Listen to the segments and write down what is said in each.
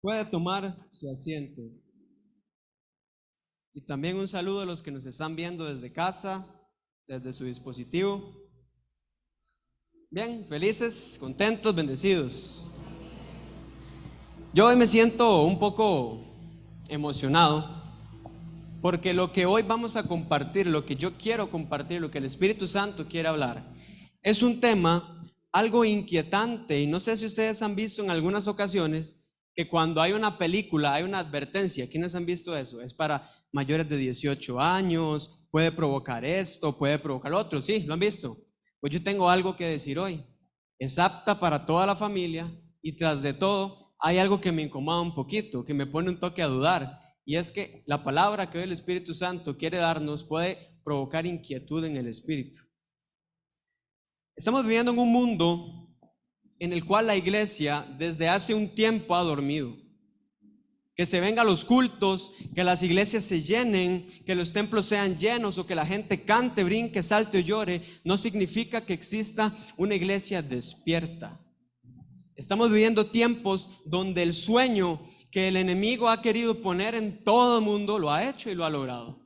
Puede tomar su asiento. Y también un saludo a los que nos están viendo desde casa, desde su dispositivo. Bien, felices, contentos, bendecidos. Yo hoy me siento un poco emocionado porque lo que hoy vamos a compartir, lo que yo quiero compartir, lo que el Espíritu Santo quiere hablar, es un tema algo inquietante. Y no sé si ustedes han visto en algunas ocasiones que cuando hay una película hay una advertencia. ¿Quiénes han visto eso? Es para mayores de 18 años, puede provocar esto, puede provocar lo otro. ¿Sí? ¿Lo han visto? Pues yo tengo algo que decir hoy. Es apta para toda la familia y tras de todo hay algo que me incomoda un poquito, que me pone un toque a dudar. Y es que la palabra que hoy el Espíritu Santo quiere darnos puede provocar inquietud en el espíritu. Estamos viviendo en un mundo en el cual la iglesia desde hace un tiempo ha dormido. Que se vengan los cultos, que las iglesias se llenen, que los templos sean llenos o que la gente cante, brinque, salte o llore, no significa que exista una iglesia despierta. Estamos viviendo tiempos donde el sueño que el enemigo ha querido poner en todo el mundo lo ha hecho y lo ha logrado.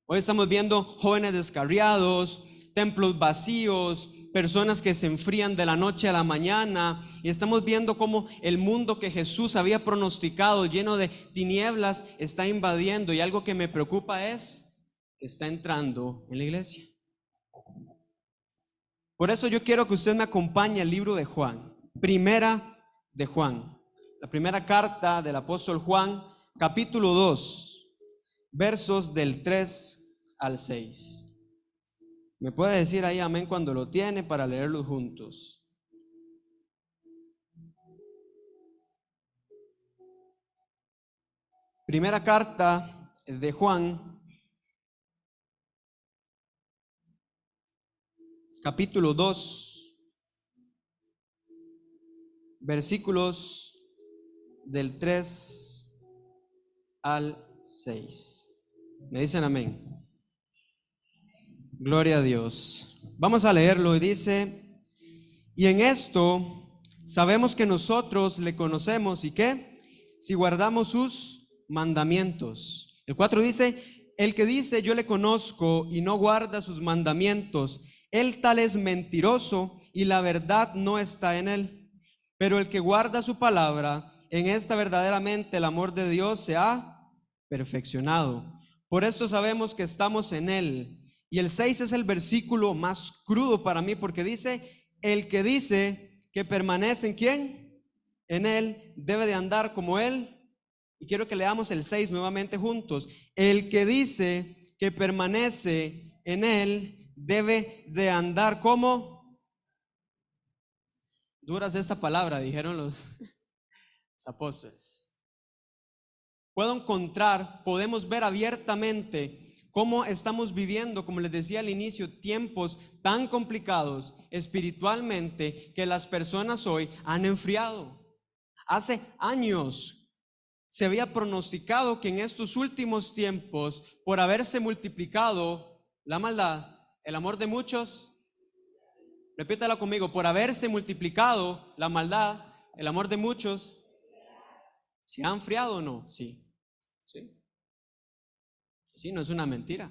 Hoy estamos viendo jóvenes descarriados, templos vacíos, personas que se enfrían de la noche a la mañana, y estamos viendo cómo el mundo que Jesús había pronosticado lleno de tinieblas está invadiendo, y algo que me preocupa es que está entrando en la iglesia. Por eso yo quiero que usted me acompañe al libro de Juan, primera de Juan, la primera carta del apóstol Juan, capítulo 2, versos del 3 al 6. ¿Me puede decir ahí amén cuando lo tiene para leerlo juntos? Primera carta de Juan, capítulo 2, versículos del 3 al 6. ¿Me dicen amén? Gloria a Dios. Vamos a leerlo y dice: y en esto sabemos que nosotros le conocemos y que si guardamos sus mandamientos. El 4 dice: el que dice yo le conozco y no guarda sus mandamientos, él tal es mentiroso y la verdad no está en él. Pero el que guarda su palabra, en esta verdaderamente el amor de Dios se ha perfeccionado. Por esto sabemos que estamos en él. Y el 6 es el versículo más crudo para mí, porque dice: el que dice que permanece en ¿quién? En él, debe de andar como él. Y quiero que leamos el 6 nuevamente juntos. El que dice que permanece en él debe de andar como. Duras esta palabra, dijeron los apóstoles. Podemos ver abiertamente cómo estamos viviendo, como les decía al inicio, tiempos tan complicados espiritualmente que las personas hoy han enfriado. Hace años se había pronosticado que en estos últimos tiempos, por haberse multiplicado la maldad, el amor de muchos, repítala conmigo, por haberse multiplicado la maldad, el amor de muchos, ¿se ha enfriado o no? Sí. Sí. Sí, no es una mentira.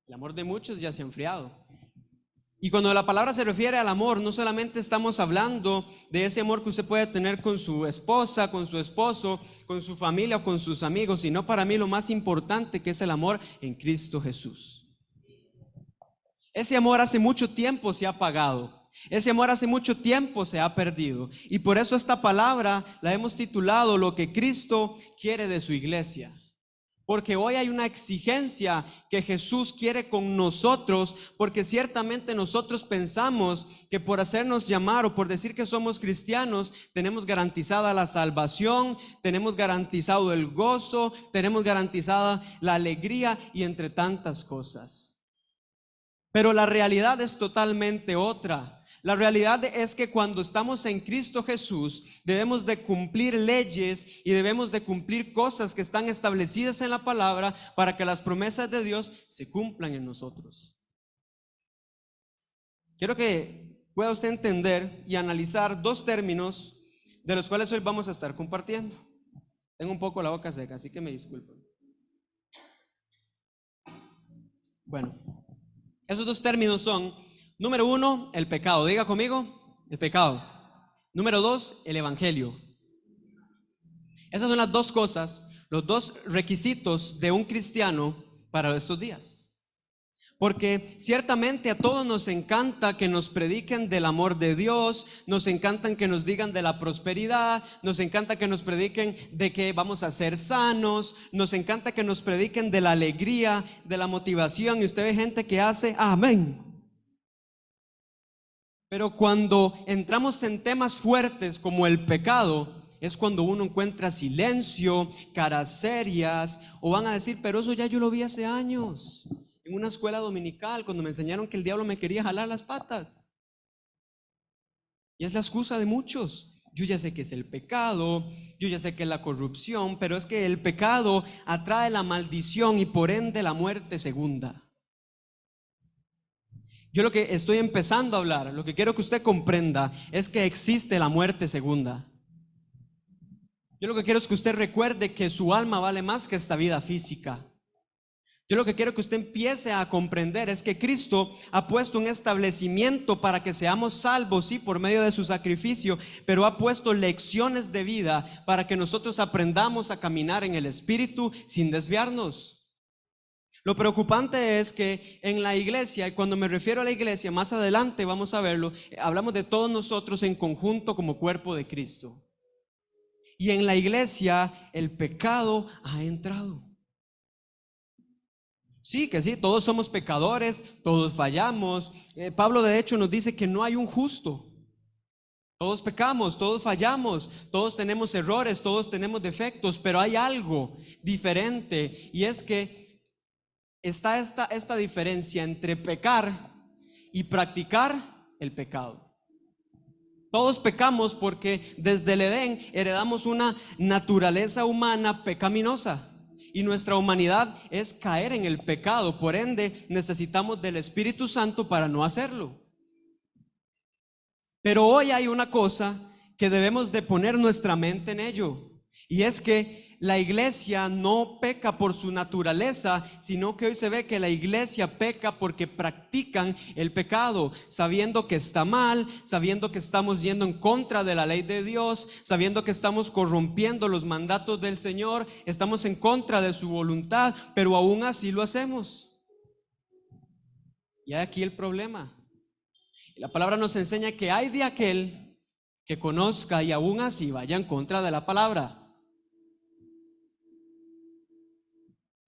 El amor de muchos ya se ha enfriado. Y cuando la palabra se refiere al amor, no solamente estamos hablando de ese amor que usted puede tener con su esposa, con su esposo, con su familia o con sus amigos, sino para mí lo más importante, que es el amor en Cristo Jesús. Ese amor hace mucho tiempo se ha apagado. Ese amor hace mucho tiempo se ha perdido. Y por eso esta palabra la hemos titulado Lo que Cristo quiere de su iglesia. Porque hoy hay una exigencia que Jesús quiere con nosotros, porque ciertamente nosotros pensamos que por hacernos llamar o por decir que somos cristianos, tenemos garantizada la salvación, tenemos garantizado el gozo, tenemos garantizada la alegría y entre tantas cosas. Pero la realidad es totalmente otra. La realidad es que cuando estamos en Cristo Jesús debemos de cumplir leyes y debemos de cumplir cosas que están establecidas en la palabra para que las promesas de Dios se cumplan en nosotros. Quiero que pueda usted entender y analizar dos términos de los cuales hoy vamos a estar compartiendo. Tengo un poco la boca seca, así que me disculpen. Bueno, esos dos términos son, número uno, el pecado. Diga conmigo, el pecado. Número dos, el evangelio. Esas son las dos cosas, los dos requisitos de un cristiano para estos días. Porque ciertamente a todos nos encanta que nos prediquen del amor de Dios, nos encantan que nos digan de la prosperidad, nos encanta que nos prediquen de que vamos a ser sanos, nos encanta que nos prediquen de la alegría, de la motivación, y usted ve gente que hace amén. Pero cuando entramos en temas fuertes como el pecado, es cuando uno encuentra silencio, caras serias, o van a decir, pero eso ya yo lo vi hace años. En una escuela dominical, cuando me enseñaron que el diablo me quería jalar las patas. Y es la excusa de muchos. Yo ya sé que es el pecado, yo ya sé que es la corrupción, pero es que el pecado atrae la maldición y por ende la muerte segunda. Yo lo que estoy empezando a hablar, lo que quiero que usted comprenda es que existe la muerte segunda. Yo lo que quiero es que usted recuerde que su alma vale más que esta vida física. Yo lo que quiero que usted empiece a comprender es que Cristo ha puesto un establecimiento para que seamos salvos, sí, por medio de su sacrificio, pero ha puesto lecciones de vida para que nosotros aprendamos a caminar en el Espíritu sin desviarnos. Lo preocupante es que en la iglesia, y cuando me refiero a la iglesia, más adelante vamos a verlo, hablamos de todos nosotros en conjunto como cuerpo de Cristo. Y en la iglesia el pecado ha entrado. Sí, que sí, todos somos pecadores, todos fallamos. Pablo de hecho nos dice que no hay un justo. Todos pecamos, todos fallamos, todos tenemos errores, todos tenemos defectos, pero hay algo diferente, y es que está esta diferencia entre pecar y practicar el pecado. Todos pecamos porque desde el Edén heredamos una naturaleza humana pecaminosa. Y nuestra humanidad es caer en el pecado, por ende necesitamos del Espíritu Santo para no hacerlo. Pero hoy hay una cosa que debemos de poner nuestra mente en ello, y es que la iglesia no peca por su naturaleza, sino que hoy se ve que la iglesia peca porque practican el pecado, sabiendo que está mal, sabiendo que estamos yendo en contra de la ley de Dios, sabiendo que estamos corrompiendo los mandatos del Señor, estamos en contra de su voluntad, pero aún así lo hacemos. Y aquí el problema. La palabra nos enseña que hay de aquel que conozca y aún así vaya en contra de la palabra.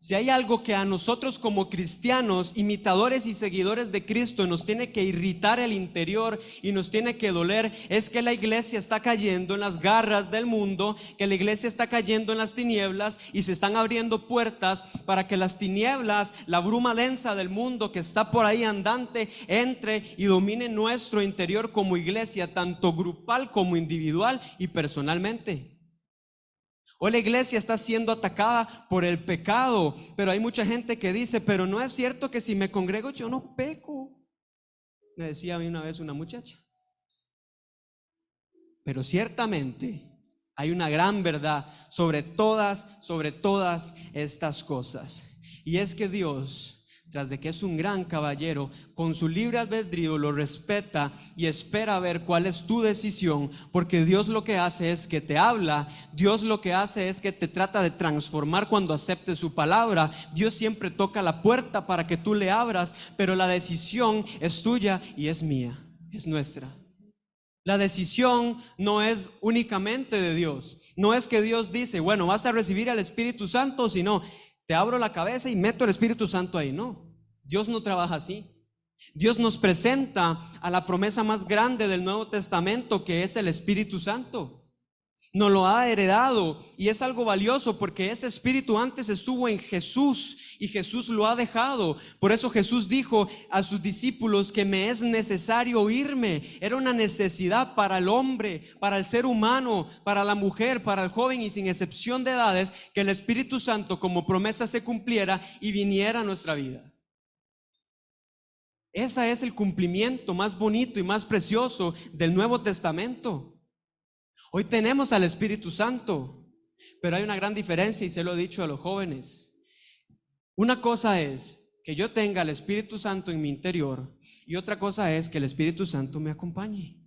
Si hay algo que a nosotros como cristianos, imitadores y seguidores de Cristo, nos tiene que irritar el interior y nos tiene que doler, es que la iglesia está cayendo en las garras del mundo, que la iglesia está cayendo en las tinieblas y se están abriendo puertas para que las tinieblas, la bruma densa del mundo que está por ahí andante, entre y domine nuestro interior como iglesia, tanto grupal como individual y personalmente. Hoy la iglesia está siendo atacada por el pecado, pero hay mucha gente que dice, pero no es cierto que si me congrego yo no peco. Me decía a mí una vez una muchacha. Pero ciertamente hay una gran verdad sobre todas estas cosas. Y es que Dios, tras de que es un gran caballero, con su libre albedrío lo respeta y espera ver cuál es tu decisión, porque Dios lo que hace es que te habla, Dios lo que hace es que te trata de transformar cuando aceptes su palabra. Dios siempre toca la puerta para que tú le abras, pero la decisión es tuya y es mía, es nuestra. La decisión no es únicamente de Dios. No es que Dios dice, bueno, vas a recibir al Espíritu Santo, sino te abro la cabeza y meto el Espíritu Santo ahí. No, Dios no trabaja así. Dios nos presenta a la promesa más grande del Nuevo Testamento, que es el Espíritu Santo. Nos lo ha heredado y es algo valioso porque ese Espíritu antes estuvo en Jesús y Jesús lo ha dejado. Por eso Jesús dijo a sus discípulos que me es necesario irme. Era una necesidad para el hombre, para el ser humano, para la mujer, para el joven y sin excepción de edades, que el Espíritu Santo como promesa se cumpliera y viniera a nuestra vida. Ese es el cumplimiento más bonito y más precioso del Nuevo Testamento. Hoy tenemos al Espíritu Santo, pero hay una gran diferencia y se lo he dicho a los jóvenes. Una cosa es que yo tenga el Espíritu Santo en mi interior y otra cosa es que el Espíritu Santo me acompañe.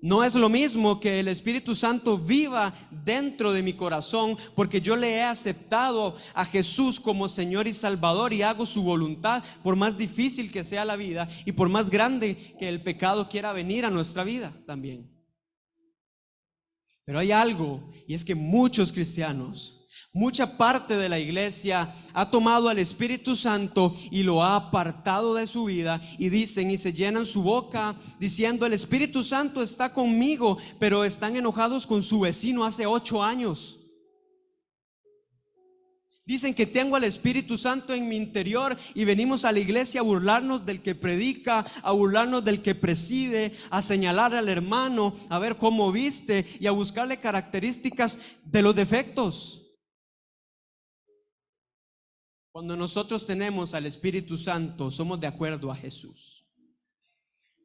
No es lo mismo que el Espíritu Santo viva dentro de mi corazón porque yo le he aceptado a Jesús como Señor y Salvador y hago su voluntad, por más difícil que sea la vida y por más grande que el pecado quiera venir a nuestra vida también. Pero hay algo, y es que muchos cristianos, mucha parte de la iglesia ha tomado al Espíritu Santo y lo ha apartado de su vida y dicen y se llenan su boca diciendo: el Espíritu Santo está conmigo, pero están enojados con su vecino hace 8 años. Dicen que tengo al Espíritu Santo en mi interior y venimos a la iglesia a burlarnos del que predica, a burlarnos del que preside, a señalar al hermano, a ver cómo viste y a buscarle características de los defectos. Cuando nosotros tenemos al Espíritu Santo, somos de acuerdo a Jesús.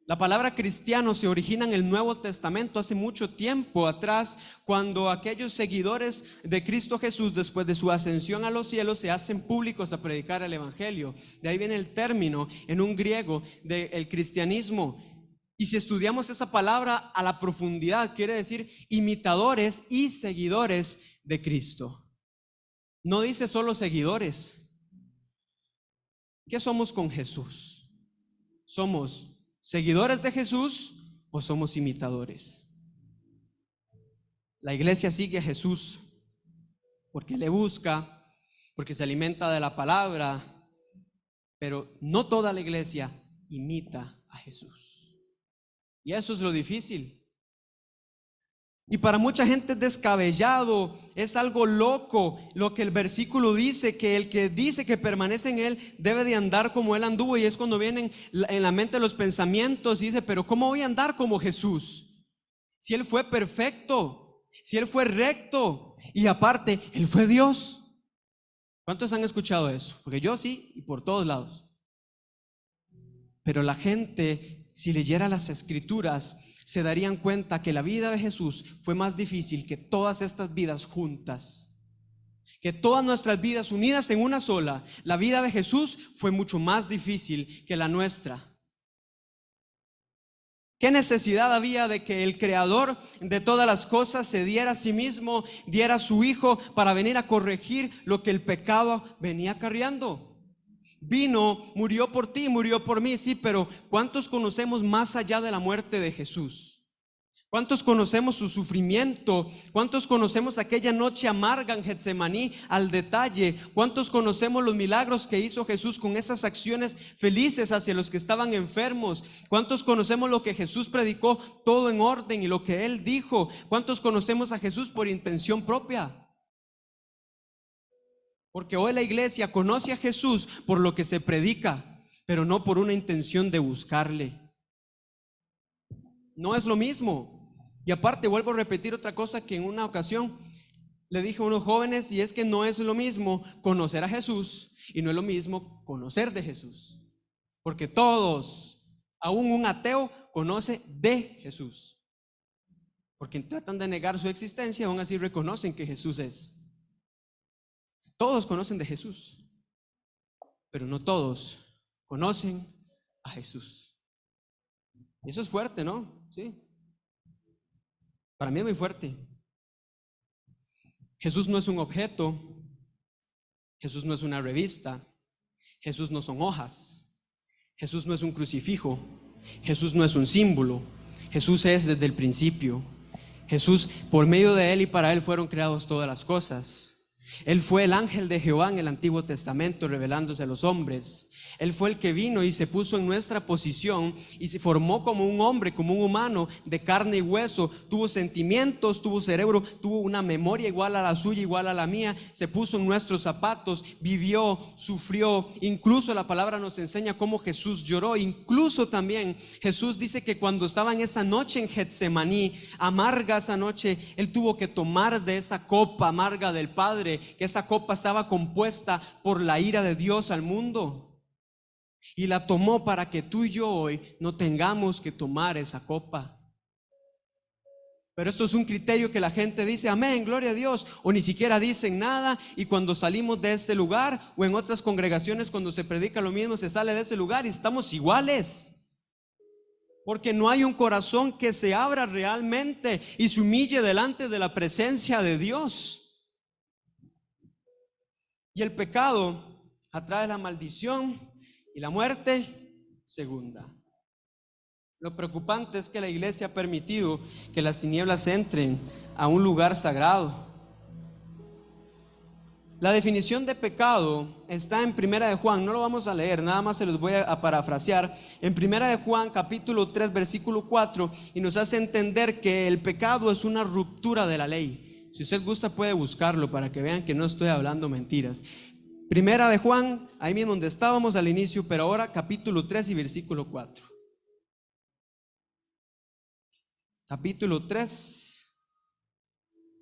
La palabra cristiano se origina en el Nuevo Testamento hace mucho tiempo atrás, cuando aquellos seguidores de Cristo Jesús, después de su ascensión a los cielos, se hacen públicos a predicar el evangelio. De ahí viene el término en un griego del cristianismo. Y si estudiamos esa palabra a la profundidad, quiere decir imitadores y seguidores de Cristo. No dice solo seguidores. ¿Qué somos con Jesús? ¿Somos seguidores de Jesús o somos imitadores? La iglesia sigue a Jesús porque le busca, porque se alimenta de la palabra, pero no toda la iglesia imita a Jesús. Y eso es lo difícil. Y para mucha gente es descabellado, es algo loco lo que el versículo dice, que el que dice que permanece en él debe de andar como él anduvo. Y es cuando vienen en la mente los pensamientos y dice: pero ¿cómo voy a andar como Jesús? Si él fue perfecto, si él fue recto y aparte él fue Dios. ¿Cuántos han escuchado eso? Porque yo sí, y por todos lados. Pero la gente, si leyera las escrituras, se darían cuenta que la vida de Jesús fue más difícil que todas estas vidas juntas, que todas nuestras vidas unidas en una sola. La vida de Jesús fue mucho más difícil que la nuestra. ¿Qué necesidad había de que el creador de todas las cosas se diera a sí mismo, diera a su hijo para venir a corregir lo que el pecado venía acarreando? Vino, murió por ti, murió por mí, sí, pero ¿cuántos conocemos más allá de la muerte de Jesús? ¿Cuántos conocemos su sufrimiento? ¿Cuántos conocemos aquella noche amarga en Getsemaní al detalle? ¿Cuántos conocemos los milagros que hizo Jesús con esas acciones felices hacia los que estaban enfermos? ¿Cuántos conocemos lo que Jesús predicó todo en orden y lo que Él dijo? ¿Cuántos conocemos a Jesús por intención propia? Porque hoy la iglesia conoce a Jesús por lo que se predica, pero no por una intención de buscarle. No es lo mismo. Y aparte vuelvo a repetir otra cosa que en una ocasión le dije a unos jóvenes, y es que no es lo mismo conocer a Jesús y no es lo mismo conocer de Jesús. Porque todos, aún un ateo, conoce de Jesús. Porque tratan de negar su existencia, aún así reconocen que Jesús es. Todos conocen de Jesús, pero no todos conocen a Jesús. Y eso es fuerte, ¿no? Sí. Para mí es muy fuerte. Jesús no es un objeto, Jesús no es una revista, Jesús no son hojas, Jesús no es un crucifijo, Jesús no es un símbolo, Jesús es desde el principio. Jesús, por medio de Él y para Él fueron creadas todas las cosas. Él fue el ángel de Jehová en el Antiguo Testamento, revelándose a los hombres. Él fue el que vino y se puso en nuestra posición y se formó como un hombre, como un humano de carne y hueso. Tuvo sentimientos, tuvo cerebro, tuvo una memoria igual a la suya, igual a la mía. Se puso en nuestros zapatos, vivió, sufrió. Incluso la palabra nos enseña cómo Jesús lloró. Incluso también Jesús dice que cuando estaba en esa noche en Getsemaní, amarga esa noche, Él tuvo que tomar de esa copa amarga del Padre, que esa copa estaba compuesta por la ira de Dios al mundo. Y la tomó para que tú y yo hoy no tengamos que tomar esa copa. Pero esto es un criterio que la gente dice amén, gloria a Dios, o ni siquiera dicen nada, y cuando salimos de este lugar o en otras congregaciones cuando se predica lo mismo, se sale de ese lugar y estamos iguales, porque no hay un corazón que se abra realmente y se humille delante de la presencia de Dios. Y el pecado atrae la maldición y la muerte segunda. Lo preocupante es que la iglesia ha permitido que las tinieblas entren a un lugar sagrado. La definición de pecado está en Primera de Juan, no lo vamos a leer, nada más se los voy a parafrasear. En Primera de Juan, capítulo 3, versículo 4, y nos hace entender que el pecado es una ruptura de la ley. Si usted gusta puede buscarlo para que vean que no estoy hablando mentiras. Primera de Juan, ahí mismo donde estábamos al inicio, pero ahora capítulo 3 y versículo 4. Capítulo 3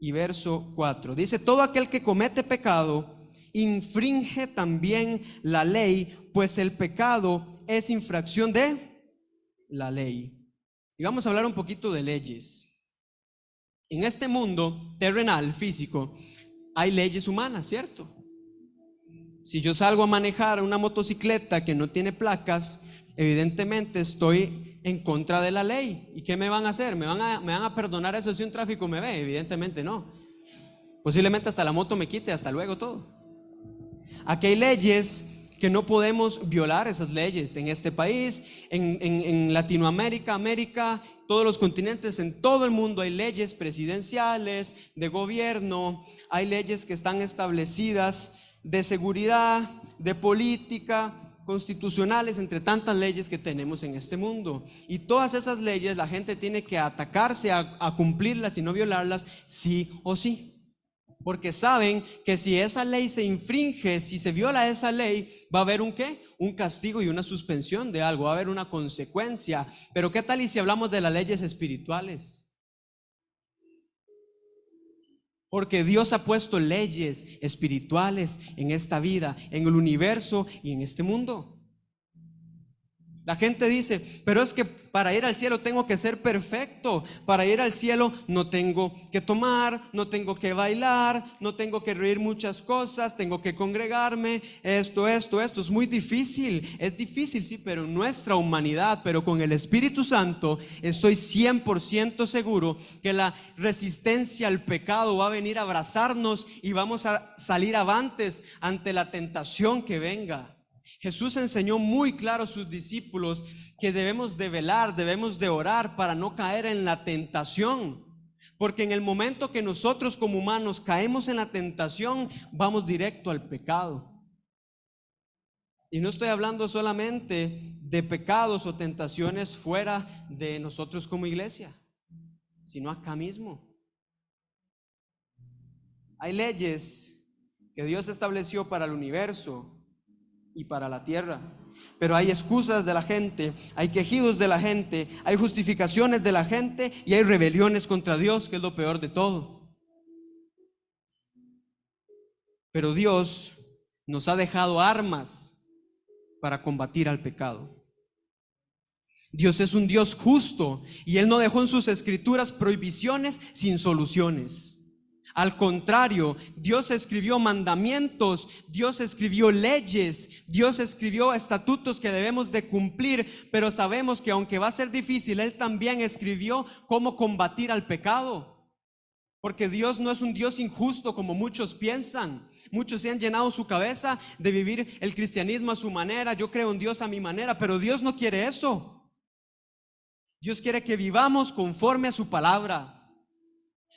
y verso 4. Dice: todo aquel que comete pecado infringe también la ley, pues el pecado es infracción de la ley. Y vamos a hablar un poquito de leyes. En este mundo terrenal, físico, hay leyes humanas, ¿cierto? Si yo salgo a manejar una motocicleta que no tiene placas, evidentemente estoy en contra de la ley. ¿Y qué me van a hacer? ¿Me van a perdonar eso si un tráfico me ve? Evidentemente no. Posiblemente hasta la moto me quite, hasta luego todo. Aquí hay leyes que no podemos violar, esas leyes en este país, en Latinoamérica, América, todos los continentes, en todo el mundo hay leyes presidenciales, de gobierno, hay leyes que están establecidas de seguridad, de política, constitucionales, entre tantas leyes que tenemos en este mundo. Y todas esas leyes la gente tiene que atacarse a cumplirlas y no violarlas sí o sí. Porque saben que si esa ley se infringe, si se viola esa ley, va a haber un ¿qué? Un castigo y una suspensión de algo, va a haber una consecuencia. Pero ¿qué tal y si hablamos de las leyes espirituales? Porque Dios ha puesto leyes espirituales en esta vida, en el universo y en este mundo. La gente dice, pero es que para ir al cielo tengo que ser perfecto. Para ir al cielo no tengo que tomar, no tengo que bailar, no tengo que reír muchas cosas, tengo que congregarme, esto. Es muy difícil. Es difícil, sí, pero en nuestra humanidad, pero con el Espíritu Santo, estoy 100% seguro que la resistencia al pecado va a venir a abrazarnos y vamos a salir avantes ante la tentación que venga. Jesús enseñó muy claro a sus discípulos que debemos de velar, debemos de orar para no caer en la tentación, porque en el momento que nosotros como humanos caemos en la tentación, vamos directo al pecado. Y no estoy hablando solamente de pecados o tentaciones fuera de nosotros como iglesia, sino acá mismo. Hay leyes que Dios estableció para el universo y para la tierra, pero hay excusas de la gente, hay quejidos de la gente, hay justificaciones de la gente y hay rebeliones contra Dios, que es lo peor de todo. Pero Dios nos ha dejado armas para combatir al pecado. Dios es un Dios justo y Él no dejó en sus escrituras prohibiciones sin soluciones. Al contrario, Dios escribió mandamientos, Dios escribió leyes, Dios escribió estatutos que debemos de cumplir, pero sabemos que aunque va a ser difícil, Él también escribió cómo combatir al pecado. Porque Dios no es un Dios injusto como muchos piensan. Muchos se han llenado su cabeza de vivir el cristianismo a su manera. Yo creo en Dios a mi manera, pero Dios no quiere eso. Dios quiere que vivamos conforme a su palabra.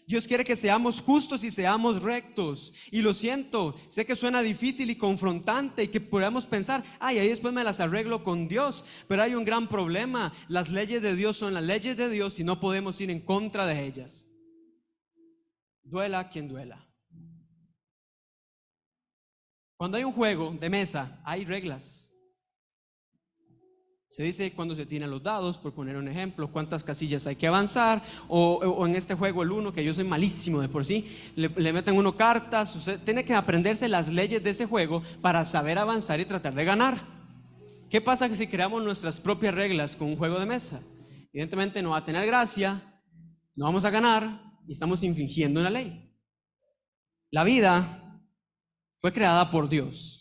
Dios quiere que seamos justos y seamos rectos. Y lo siento, sé que suena difícil y confrontante y que podemos pensar, ahí después me las arreglo con Dios. Pero hay un gran problema. Las leyes de Dios son las leyes de Dios y no podemos ir en contra de ellas. Duela quien duela. Cuando hay un juego de mesa, hay reglas. Se dice cuando se tiran los dados, por poner un ejemplo, cuántas casillas hay que avanzar, o en este juego el uno, que yo soy malísimo de por sí, le meten uno cartas. Usted tiene que aprenderse las leyes de ese juego para saber avanzar y tratar de ganar. ¿Qué pasa si creamos nuestras propias reglas con un juego de mesa? Evidentemente no va a tener gracia, no vamos a ganar y estamos infringiendo una ley. La vida fue creada por Dios.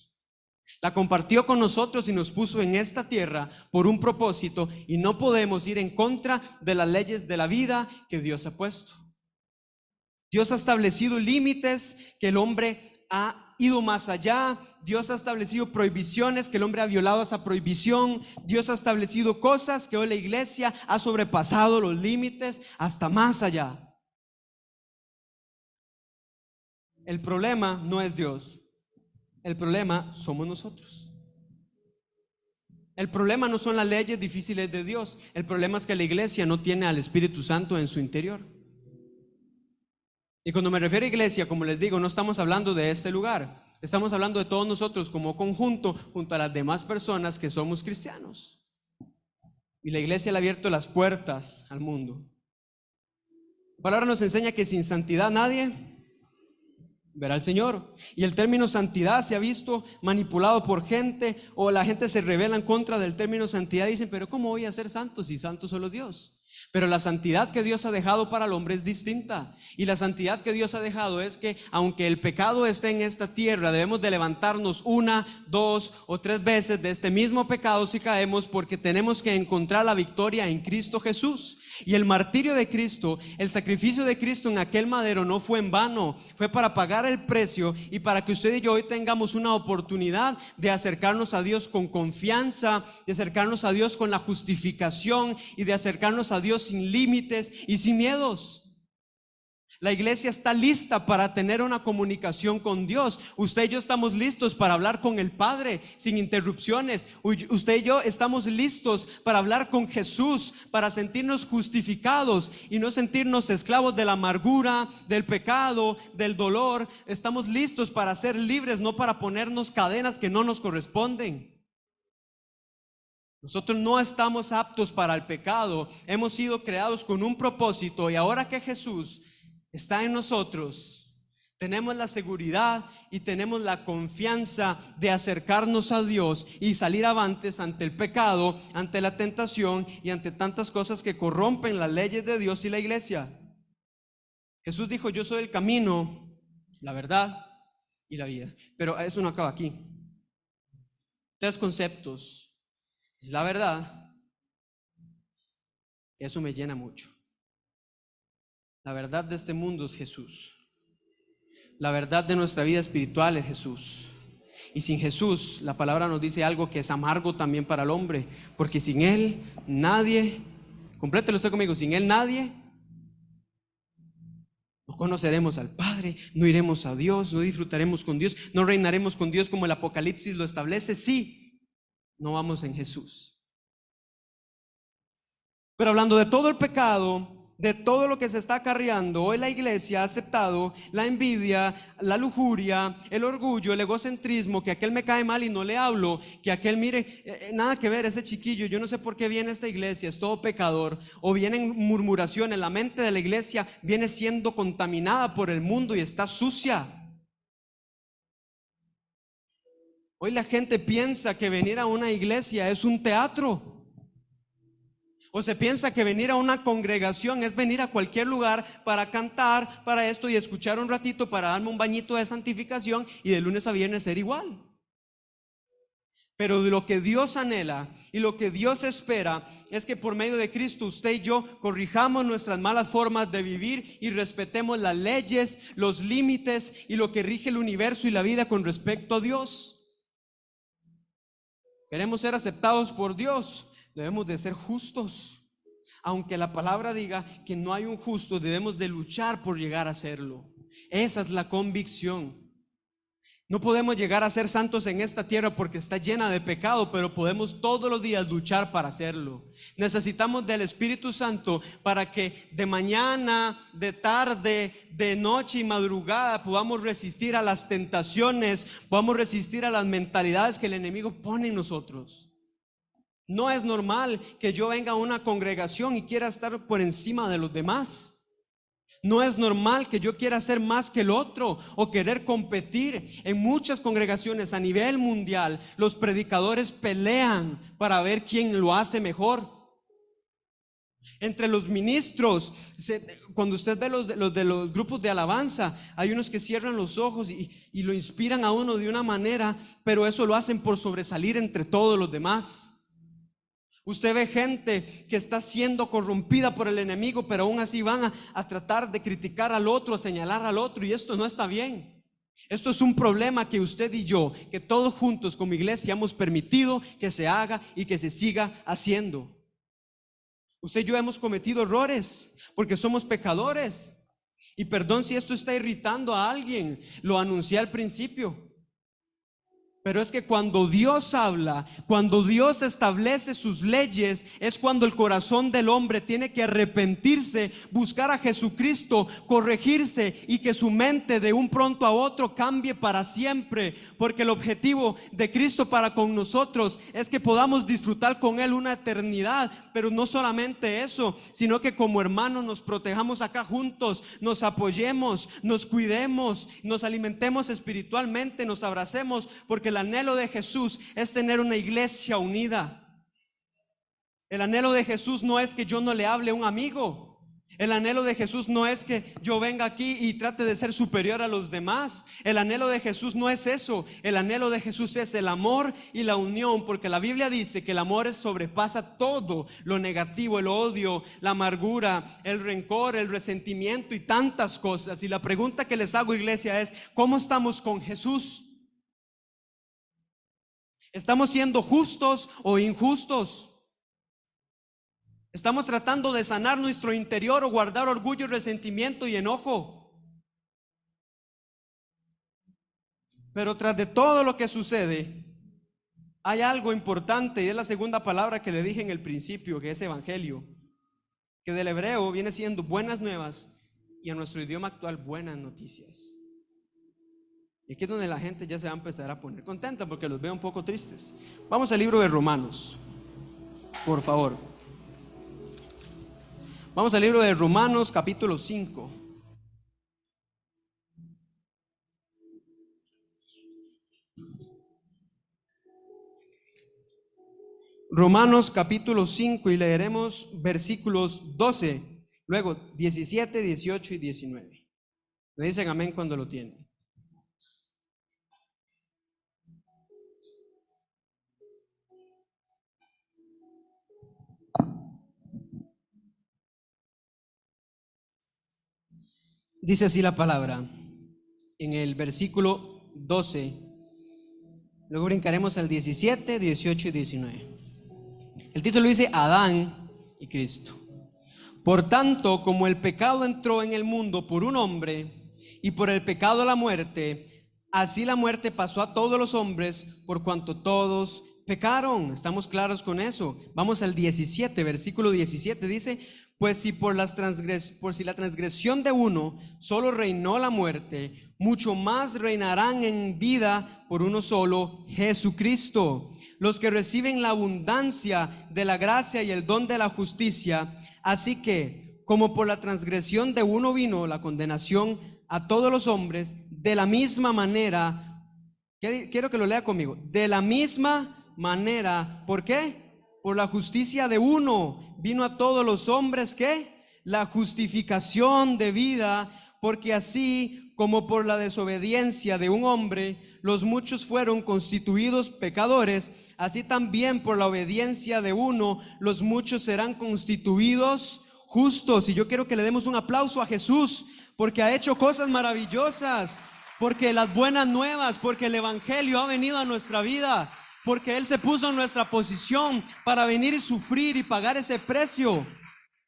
La compartió con nosotros y nos puso en esta tierra por un propósito, y no podemos ir en contra de las leyes de la vida que Dios ha puesto. Dios ha establecido límites que el hombre ha ido más allá. Dios ha establecido prohibiciones que el hombre ha violado esa prohibición. Dios ha establecido cosas que hoy la iglesia ha sobrepasado los límites hasta más allá. El problema no es Dios. El problema somos nosotros. El problema no son las leyes difíciles de Dios. El problema es que la iglesia no tiene al Espíritu Santo en su interior. Y cuando me refiero a iglesia, como les digo, no estamos hablando de este lugar. Estamos hablando de todos nosotros como conjunto, junto a las demás personas que somos cristianos. Y la iglesia le ha abierto las puertas al mundo. La palabra nos enseña que sin santidad nadie verá al Señor. Y el término santidad se ha visto manipulado por gente, o la gente se rebela en contra del término santidad y dicen: pero ¿cómo voy a ser santo si santo solo Dios? Pero la santidad que Dios ha dejado para el hombre es distinta. Y la santidad que Dios ha dejado es que aunque el pecado esté en esta tierra, debemos de levantarnos 1, 2 o 3 veces de este mismo pecado si caemos, porque tenemos que encontrar la victoria en Cristo Jesús. Y el martirio de Cristo, el sacrificio de Cristo en aquel madero no fue en vano, fue para pagar el precio y para que usted y yo hoy tengamos una oportunidad de acercarnos a Dios con confianza, de acercarnos a Dios con la justificación y de acercarnos a Dios sin límites y sin miedos. La iglesia está lista para tener una comunicación con Dios. Usted y yo estamos listos para hablar con el Padre sin interrupciones. Usted y yo estamos listos para hablar con Jesús, para sentirnos justificados y no sentirnos esclavos de la amargura, del pecado, del dolor. Estamos listos para ser libres, no para ponernos cadenas que no nos corresponden. Nosotros no estamos aptos para el pecado. Hemos sido creados con un propósito, y ahora que Jesús está en nosotros, tenemos la seguridad y tenemos la confianza de acercarnos a Dios y salir avantes ante el pecado, ante la tentación y ante tantas cosas que corrompen las leyes de Dios y la iglesia. Jesús dijo: yo soy el camino, la verdad y la vida. Pero eso no acaba aquí. 3 conceptos. Es la verdad. Eso me llena mucho. La verdad de este mundo es Jesús. La verdad de nuestra vida espiritual es Jesús. Y sin Jesús, la palabra nos dice algo que es amargo también para el hombre, porque sin Él nadie, complételo usted conmigo, sin Él nadie, no conoceremos al Padre, no iremos a Dios, no disfrutaremos con Dios, no reinaremos con Dios como el Apocalipsis lo establece, sí. No vamos en Jesús. Pero hablando de todo el pecado, de todo lo que se está acarreando, hoy la iglesia ha aceptado la envidia, la lujuria, el orgullo, el egocentrismo, que aquel me cae mal y no le hablo, que aquel mire, nada que ver ese chiquillo, yo no sé por qué viene a esta iglesia, es todo pecador, o vienen murmuraciones. La mente de la iglesia viene siendo contaminada por el mundo y está sucia. Hoy la gente piensa que venir a una iglesia es un teatro, o se piensa que venir a una congregación es venir a cualquier lugar para cantar, para esto y escuchar un ratito, para darme un bañito de santificación y de lunes a viernes ser igual. Pero lo que Dios anhela y lo que Dios espera es que por medio de Cristo usted y yo corrijamos nuestras malas formas de vivir y respetemos las leyes, los límites y lo que rige el universo y la vida con respecto a Dios. Queremos ser aceptados por Dios, debemos de ser justos. Aunque la palabra diga que no hay un justo, debemos de luchar por llegar a serlo. Esa es la convicción. No podemos llegar a ser santos en esta tierra porque está llena de pecado, pero podemos todos los días luchar para hacerlo. Necesitamos del Espíritu Santo para que de mañana, de tarde, de noche y madrugada podamos resistir a las tentaciones, podamos resistir a las mentalidades que el enemigo pone en nosotros. No es normal que yo venga a una congregación y quiera estar por encima de los demás. No es normal que yo quiera ser más que el otro o querer competir. En muchas congregaciones a nivel mundial, los predicadores pelean para ver quién lo hace mejor. Entre los ministros, cuando usted ve los de los grupos de alabanza, hay unos que cierran los ojos y lo inspiran a uno de una manera, pero eso lo hacen por sobresalir entre todos los demás. Usted ve gente que está siendo corrompida por el enemigo, pero aún así van a tratar de criticar al otro, a señalar al otro, y esto no está bien. Esto es un problema que usted y yo, que todos juntos como iglesia hemos permitido que se haga y que se siga haciendo. Usted y yo hemos cometido errores porque somos pecadores. Y perdón si esto está irritando a alguien, lo anuncié al principio. Pero es que cuando Dios habla, cuando Dios establece sus leyes, es cuando el corazón del hombre tiene que arrepentirse, buscar a Jesucristo, corregirse y que su mente de un pronto a otro cambie para siempre. Porque el objetivo de Cristo para con nosotros es que podamos disfrutar con Él una eternidad. Pero no solamente eso, sino que como hermanos nos protejamos acá juntos, nos apoyemos, nos cuidemos, nos alimentemos espiritualmente, nos abracemos, porque el anhelo de Jesús es tener una iglesia unida. El anhelo de Jesús no es que yo no le hable a un amigo. El anhelo de Jesús no es que yo venga aquí y trate de ser superior a los demás. El anhelo de Jesús no es eso. El anhelo de Jesús es el amor y la unión, porque la Biblia dice que el amor sobrepasa todo lo negativo, el odio, la amargura, el rencor, el resentimiento y tantas cosas. Y la pregunta que les hago, iglesia, es: ¿cómo estamos con Jesús? ¿Estamos siendo justos o injustos? ¿Estamos tratando de sanar nuestro interior o guardar orgullo, resentimiento y enojo? Pero tras de todo lo que sucede, hay algo importante, y es la segunda palabra que le dije en el principio, que es evangelio, que del hebreo viene siendo buenas nuevas y en nuestro idioma actual buenas noticias. Y aquí es donde la gente ya se va a empezar a poner contenta, porque los veo un poco tristes. Vamos al libro de Romanos, por favor. Vamos al libro de Romanos capítulo 5. Romanos capítulo 5 y leeremos versículos 12, luego 17, 18 y 19. Me dicen amén cuando lo tienen. Dice así la palabra en el versículo 12. Luego brincaremos al 17, 18 y 19. El título dice Adán y Cristo. Por tanto, como el pecado entró en el mundo por un hombre, y por el pecado la muerte, así la muerte pasó a todos los hombres, por cuanto todos pecaron. ¿Estamos claros con eso? Vamos al 17, versículo 17, dice: pues si la transgresión de uno solo reinó la muerte, mucho más reinarán en vida por uno solo, Jesucristo, los que reciben la abundancia de la gracia y el don de la justicia. Así que, como por la transgresión de uno vino la condenación a todos los hombres, de la misma manera, quiero que lo lea conmigo, de la misma manera, ¿por qué? Por la justicia de uno vino a todos los hombres, ¿qué? La justificación de vida, porque así como por la desobediencia de un hombre los muchos fueron constituidos pecadores, así también por la obediencia de uno los muchos serán constituidos justos. Y yo quiero que le demos un aplauso a Jesús, porque ha hecho cosas maravillosas, porque las buenas nuevas, porque el evangelio ha venido a nuestra vida, porque Él se puso en nuestra posición para venir y sufrir y pagar ese precio,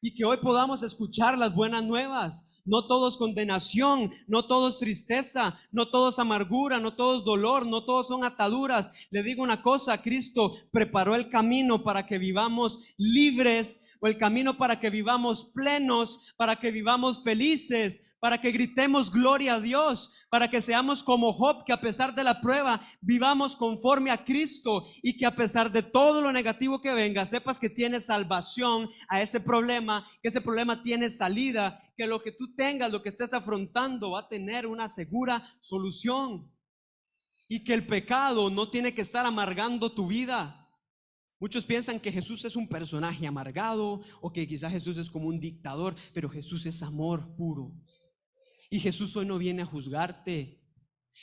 y que hoy podamos escuchar las buenas nuevas. No todo es condenación, no todo es tristeza, no todo es amargura, no todo es dolor, no todo son ataduras. Le digo una cosa: Cristo preparó el camino para que vivamos libres, o el camino para que vivamos plenos, para que vivamos felices, para que gritemos gloria a Dios, para que seamos como Job, que a pesar de la prueba vivamos conforme a Cristo, y que a pesar de todo lo negativo que venga, sepas que tienes salvación a ese problema, que ese problema tiene salida, que lo que tú tengas, lo que estés afrontando va a tener una segura solución, y que el pecado no tiene que estar amargando tu vida. Muchos piensan que Jesús es un personaje amargado o que quizás Jesús es como un dictador, pero Jesús es amor puro. Y Jesús hoy no viene a juzgarte.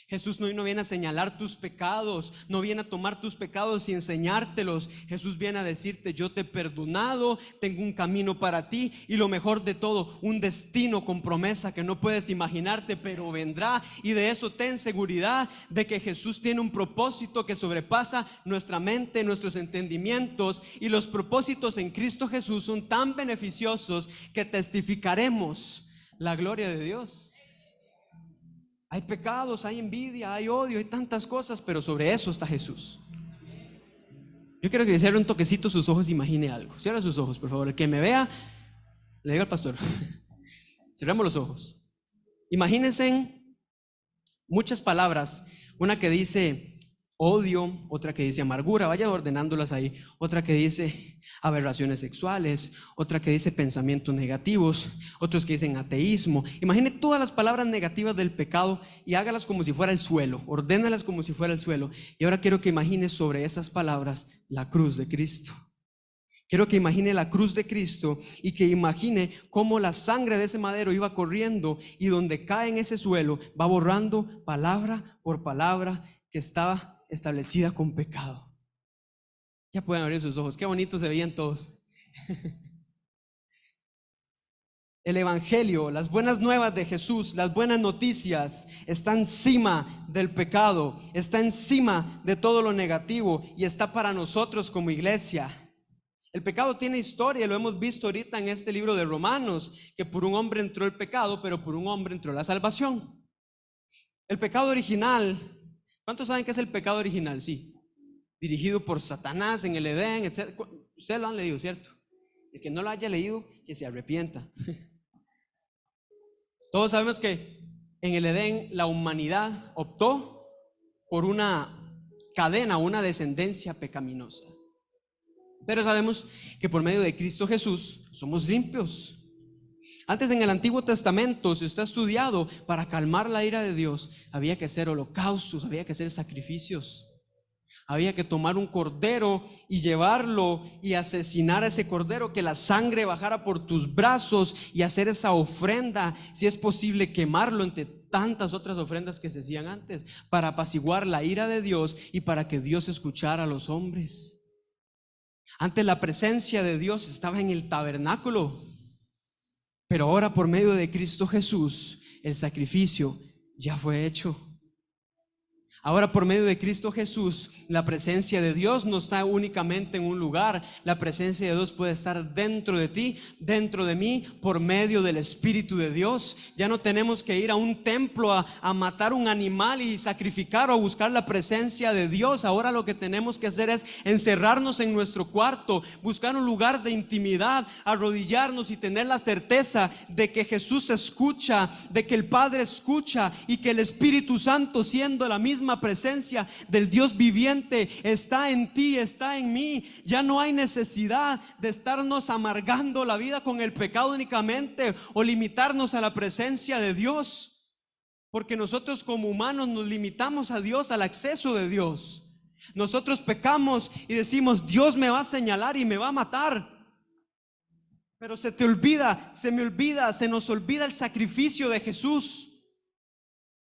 Jesús hoy no viene a señalar tus pecados, no viene a tomar tus pecados y enseñártelos. Jesús viene a decirte: yo te he perdonado, tengo un camino para ti, y lo mejor de todo, un destino con promesa que no puedes imaginarte, pero vendrá. Y de eso ten seguridad, de que Jesús tiene un propósito que sobrepasa nuestra mente, nuestros entendimientos, y los propósitos en Cristo Jesús son tan beneficiosos que testificaremos la gloria de Dios. Hay pecados, hay envidia, hay odio, hay tantas cosas, pero sobre eso está Jesús. Yo quiero que cierre un toquecito sus ojos y imagine algo. Cierra sus ojos, por favor. El que me vea, le diga al pastor. Cerremos los ojos. Imagínense muchas palabras. Una que dice odio, otra que dice amargura, vaya ordenándolas ahí. Otra que dice aberraciones sexuales, otra que dice pensamientos negativos, otros que dicen ateísmo. Imagine todas las palabras negativas del pecado y hágalas como si fuera el suelo, ordénalas como si fuera el suelo. Y ahora quiero que imagine sobre esas palabras la cruz de Cristo. Quiero que imagine la cruz de Cristo y que imagine cómo la sangre de ese madero iba corriendo, y donde cae en ese suelo va borrando palabra por palabra que estaba establecida con pecado. Ya pueden abrir sus ojos, qué bonitos se veían todos. El evangelio, las buenas nuevas de Jesús, las buenas noticias, está encima del pecado, está encima de todo lo negativo, y está para nosotros como iglesia. El pecado tiene historia, lo hemos visto ahorita en este libro de Romanos, que por un hombre entró el pecado, pero por un hombre entró la salvación. El pecado original, ¿cuántos saben qué es el pecado original? Sí, dirigido por Satanás en el Edén, etc. Ustedes lo han leído, ¿cierto? El que no lo haya leído, que se arrepienta. Todos sabemos que en el Edén la humanidad optó por una cadena, una descendencia pecaminosa. Pero sabemos que por medio de Cristo Jesús somos limpios. Antes, en el Antiguo Testamento, si usted ha estudiado, para calmar la ira de Dios había que hacer holocaustos, había que hacer sacrificios. Había que tomar un cordero y llevarlo y asesinar a ese cordero, que la sangre bajara por tus brazos, y hacer esa ofrenda, si es posible quemarlo entre tantas otras ofrendas que se hacían antes, para apaciguar la ira de Dios y para que Dios escuchara a los hombres. Antes la presencia de Dios estaba en el tabernáculo, pero ahora por medio de Cristo Jesús el sacrificio ya fue hecho. Ahora por medio de Cristo Jesús la presencia de Dios no está únicamente en un lugar. La presencia de Dios puede estar dentro de ti, dentro de mí, por medio del Espíritu de Dios. Ya no tenemos que ir a un templo a matar un animal y sacrificar o a buscar la presencia de Dios. Ahora lo que tenemos que hacer es encerrarnos en nuestro cuarto, buscar un lugar de intimidad, arrodillarnos y tener la certeza de que Jesús escucha, de que el Padre escucha, y que el Espíritu Santo, siendo la misma presencia del Dios viviente, está en ti, está en mí. Ya no hay necesidad de estarnos amargando la vida con el pecado únicamente, o limitarnos a la presencia de Dios, porque nosotros como humanos nos limitamos a Dios, al acceso de Dios. Nosotros pecamos y decimos: Dios me va a señalar y me va a matar. Pero se te olvida, se me olvida, se nos olvida el sacrificio de Jesús,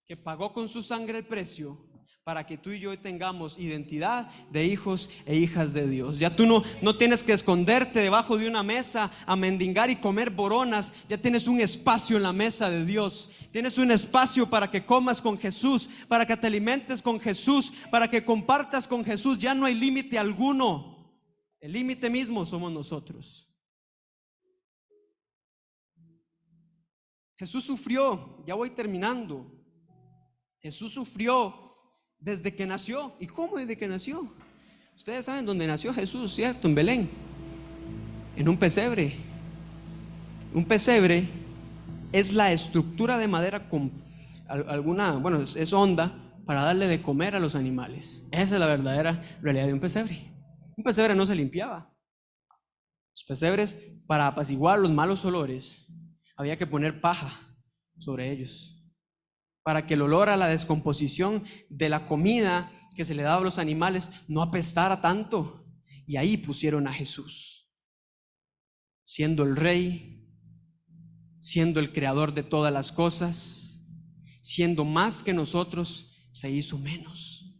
que pagó con su sangre el precio para que tú y yo tengamos identidad de hijos e hijas de Dios. Ya tú no tienes que esconderte debajo de una mesa a mendigar y comer boronas. Ya tienes un espacio en la mesa de Dios. Tienes un espacio para que comas con Jesús, para que te alimentes con Jesús, para que compartas con Jesús. Ya no hay límite alguno. El límite mismo somos nosotros. Jesús sufrió, ya voy terminando. Jesús sufrió desde que nació. ¿Y cómo desde que nació? Ustedes saben dónde nació Jesús, ¿cierto? En Belén, en un pesebre. Un pesebre es la estructura de madera con alguna, bueno, es honda, para darle de comer a los animales. Esa es la verdadera realidad de un pesebre. Un pesebre no se limpiaba. Los pesebres, para apaciguar los malos olores, había que poner paja sobre ellos, para que el olor a la descomposición de la comida que se le daba a los animales no apestara tanto. y ahí pusieron a Jesús, siendo el rey, siendo el creador de todas las cosas, siendo más que nosotros, se hizo menos.